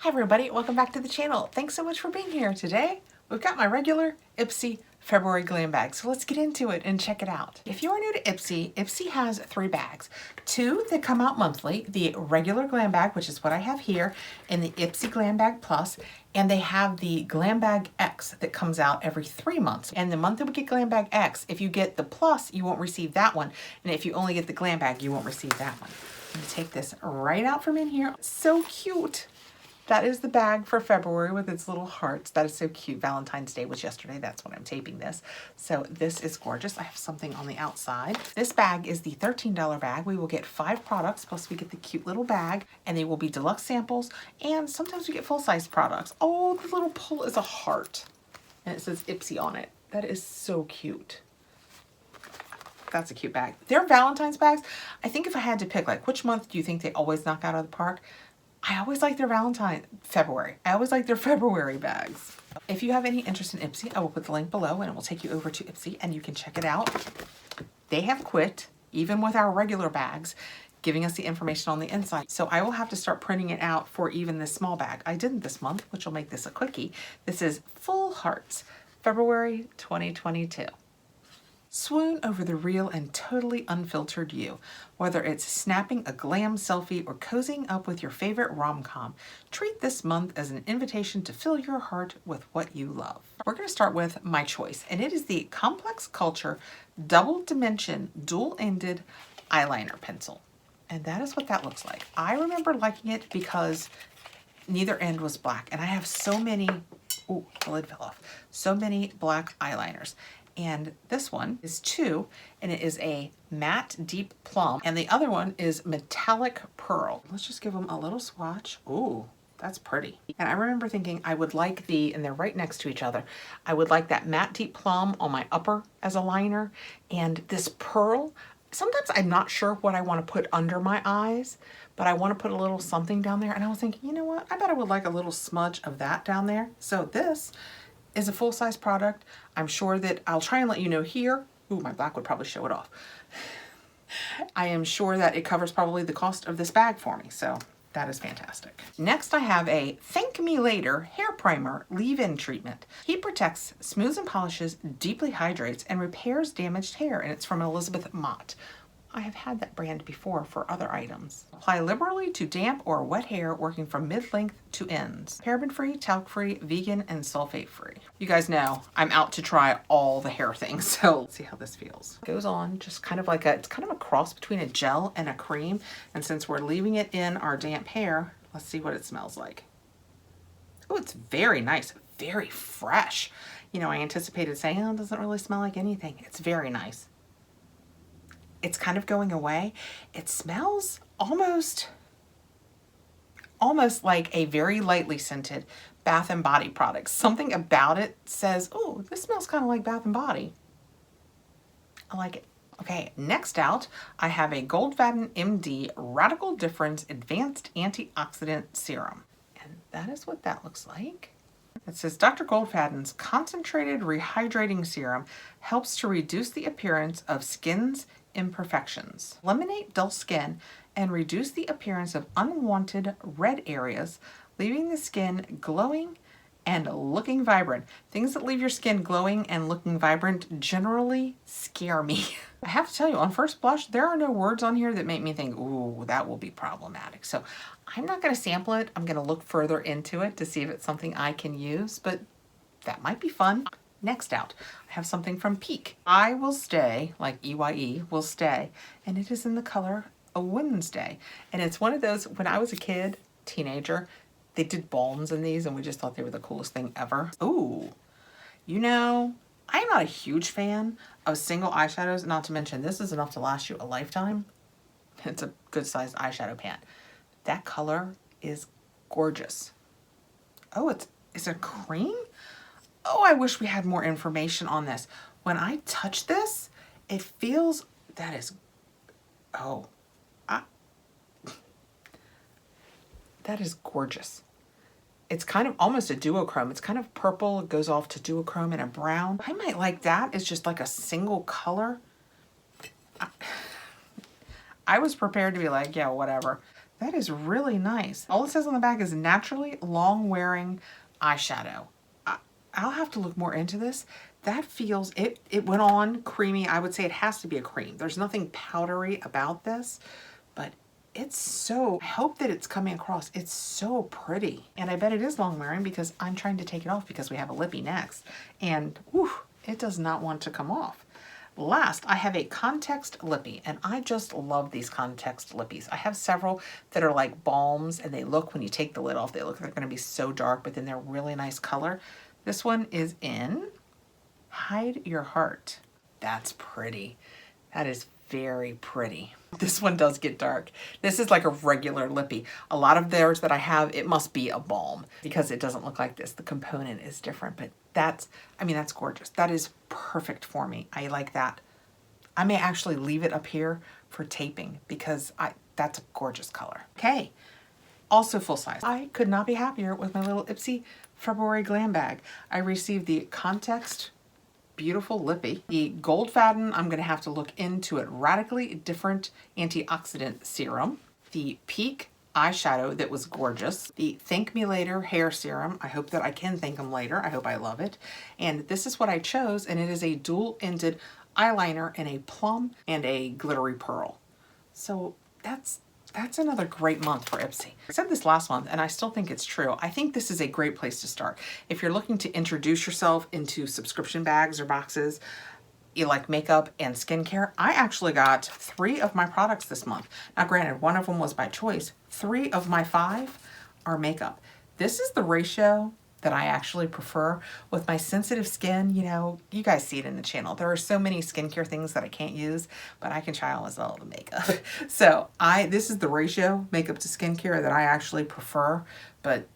Hi everybody, welcome back to the channel. Thanks so much for being here. Today, we've got my regular Ipsy February glam bag. So let's get into it and check it out. If you are new to Ipsy, Ipsy has 3 bags. 2 that come out monthly, the regular glam bag, which is what I have here, and the Ipsy Glam Bag Plus, and they have the Glam Bag X that comes out every 3 months. And the month that we get Glam Bag X, if you get the Plus, you won't receive that one. And if you only get the Glam Bag, you won't receive that one. I'm gonna take this right out from in here. So cute. That is the bag for February with its little hearts. That is so cute. Valentine's Day was yesterday. That's when I'm taping this. So this is gorgeous. I have something on the outside. This bag is the $13 bag. We will get 5 products, plus we get the cute little bag, and they will be deluxe samples, and sometimes we get full-size products. Oh, the little pull is a heart, and it says Ipsy on it. That is so cute. That's a cute bag. They're Valentine's bags. I think if I had to pick, like, which month do you think they always knock out of the park? I always like their February. I always like their February bags. If you have any interest in Ipsy, I will put the link below and it will take you over to Ipsy and you can check it out. They have quit, even with our regular bags, giving us the information on the inside. So I will have to start printing it out for even this small bag. I didn't this month, which will make this a quickie. This is Full Hearts, February 2022. Swoon over the real and totally unfiltered you. Whether it's snapping a glam selfie or cozying up with your favorite rom-com, treat this month as an invitation to fill your heart with what you love. We're going to start with my choice, and it is the Complex Culture Double Dimension Dual-Ended Eyeliner Pencil. And that is what that looks like. I remember liking it because neither end was black, and I have so many, ooh, the lid fell off, so many black eyeliners. And this one is 2, and it is a matte deep plum, and the other one is metallic pearl. Let's just give them a little swatch. Ooh, that's pretty. And I remember thinking I would like and they're right next to each other, I would like that matte deep plum on my upper as a liner, and this pearl. Sometimes I'm not sure what I want to put under my eyes, but I want to put a little something down there, and I was thinking, you know what, I bet I would like a little smudge of that down there. So this is a full-size product. I'm sure that I'll try and let you know here. Ooh, my black would probably show it off. I am sure that it covers probably the cost of this bag for me, so that is fantastic. Next, I have a Thank Me Later Hair Primer Leave-In Treatment. Heat protects, smooths and polishes, deeply hydrates, and repairs damaged hair, and it's from Elizabeth Mott. I have had that brand before for other items. Apply liberally to damp or wet hair, working from mid-length to ends. Paraben-free, talc-free, vegan, and sulfate-free. You guys know I'm out to try all the hair things, so let's see how this feels. It goes on just kind of like it's kind of a cross between a gel and a cream, and since we're leaving it in our damp hair, let's see what it smells like. Oh, it's very nice, very fresh. You know, I anticipated saying, oh, it doesn't really smell like anything. It's very nice. It's kind of going away. It smells almost like a very lightly scented Bath and Body product. Something about it says, oh, this smells kind of like Bath and Body. I like it. Okay, next out, I have a Goldfadden MD Radical Difference Advanced Antioxidant Serum. And that is what that looks like. It says Dr. Goldfadden's Concentrated Rehydrating Serum helps to reduce the appearance of skin's imperfections, eliminate dull skin, and reduce the appearance of unwanted red areas, leaving the skin glowing and looking vibrant. Things that leave your skin glowing and looking vibrant generally scare me. I have to tell you, on first blush, there are no words on here that make me think, ooh, that will be problematic. So I'm not going to sample it. I'm going to look further into it to see if it's something I can use, but that might be fun. Next out, I have something from Peak. I Will Stay, like EYE, Will Stay, and it is in the color A Wednesday. And it's one of those, when I was a kid, teenager, they did balms in these and we just thought they were the coolest thing ever. Ooh, you know, I am not a huge fan of single eyeshadows, not to mention this is enough to last you a lifetime. It's a good sized eyeshadow pan. That color is gorgeous. Oh, it's a cream? Oh, I wish we had more information on this. When I touch this, it feels, that is, oh, that is gorgeous. It's kind of almost a duochrome. It's kind of purple. It goes off to duochrome and a brown. I might like that. It's just like a single color. I was prepared to be like, yeah, whatever. That is really nice. All it says on the back is naturally long wearing eyeshadow. I'll have to look more into this. That feels, it went on creamy. I would say it has to be a cream. There's nothing powdery about this, but it's so, I hope that it's coming across. It's so pretty. And I bet it is long wearing because I'm trying to take it off because we have a Lippy next. And whew, it does not want to come off. Last, I have a context lippy, and I just love these context lippies. I have several that are like balms, and they look, when you take the lid off, they look like they're gonna be so dark, but then they're really nice color. This one is in Hide Your Heart. That's pretty. That is very pretty. This one does get dark. This is like a regular lippy. A lot of theirs that I have, it must be a balm because it doesn't look like this. The component is different, but that's, I mean, that's gorgeous. That is perfect for me. I like that. I may actually leave it up here for taping because that's a gorgeous color. Okay, also full size. I could not be happier with my little Ipsy February Glam Bag. I received the Context Beautiful Lippy. The Goldfadden, I'm gonna have to look into it. Radically Different Antioxidant Serum. The Peak eyeshadow that was gorgeous. The Thank Me Later hair serum. I hope that I can thank them later. I hope I love it. And this is what I chose, and it is a dual-ended eyeliner in a plum and a glittery pearl. So that's another great month for Ipsy. I said this last month, and I still think it's true. I think this is a great place to start. If you're looking to introduce yourself into subscription bags or boxes, you like makeup and skincare, I actually got 3 of my products this month. Now granted, one of them was by choice. 3 of my 5 are makeup. This is the ratio that I actually prefer. With my sensitive skin, you know, you guys see it in the channel. There are so many skincare things that I can't use, but I can try almost all the makeup. So this is the ratio, makeup to skincare, that I actually prefer. But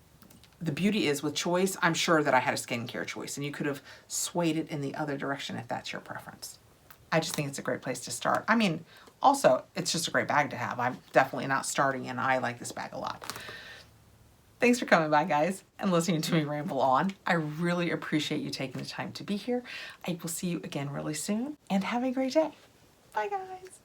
the beauty is with choice, I'm sure that I had a skincare choice, and you could have swayed it in the other direction if that's your preference. I just think it's a great place to start. I mean, also, it's just a great bag to have. I'm definitely not starting, and I like this bag a lot. Thanks for coming by, guys, and listening to me ramble on. I really appreciate you taking the time to be here. I will see you again really soon, and have a great day. Bye, guys.